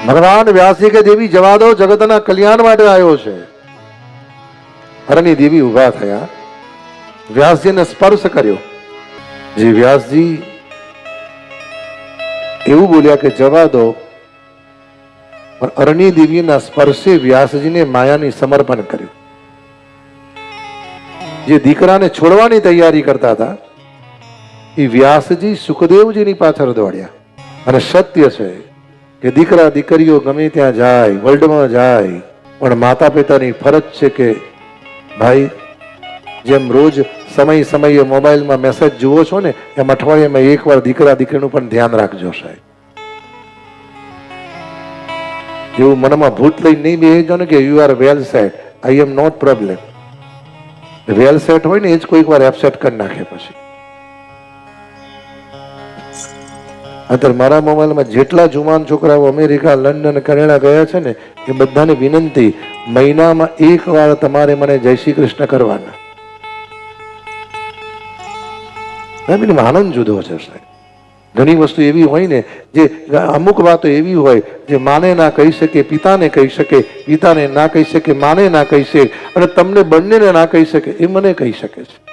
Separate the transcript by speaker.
Speaker 1: ભગવાન વ્યાસજી કે દેવી જવા દો, જગતના કલ્યાણ માટે આવ્યો છે. હરની દેવી ઉભા થયા, વ્યાસજીને સ્પર્શ કર્યો. જે વ્યાસજી એવું બોલ્યા કે જવા દો, પણ અરણી દેવીના સ્પર્શે વ્યાસજીને માયાની સમર્પણ કર્યું. જે દીકરાને છોડવાની તૈયારી કરતા હતા એ વ્યાસજી સુખદેવજીની પાછળ દોડ્યા. અને સત્ય છે કે દીકરા દીકરીઓ ગમે ત્યાં જાય, વર્લ્ડમાં જાય, પણ માતા પિતાની ફરજ છે કે ભાઈ જેમ રોજ સમય સમયે મોબાઈલમાં મેસેજ જુઓ છો ને, એમ અઠવાડિયામાં એકવાર દીકરા દીકરીનું પણ ધ્યાન રાખજો સાહેબ. એવું મનમાં ભૂત લઈને નહીં બેસજો ને કે you are well set, I am not problem. Well set હોય ને એ જ કોઈક વાર એપસેટ કરી નાખે. પછી અત્યારે મારા મોબાઈલમાં જેટલા જુવાન છોકરાઓ અમેરિકા, લંડન, કેનેડા ગયા છે ને, એ બધાને વિનંતી, મહિનામાં એક વાર તમારે મને જય શ્રી કૃષ્ણ કરવાના. આનંદ જુદો છે સાહેબ. ઘણી વસ્તુ એવી હોય ને, જે અમુક વાતો એવી હોય જે માને ના કહી શકે, પિતાને કહી શકે, પિતાને ના કહી શકે, માને ના કહી શકે, અને તમને બંનેને ના કહી શકે, એ મને કહી શકે છે.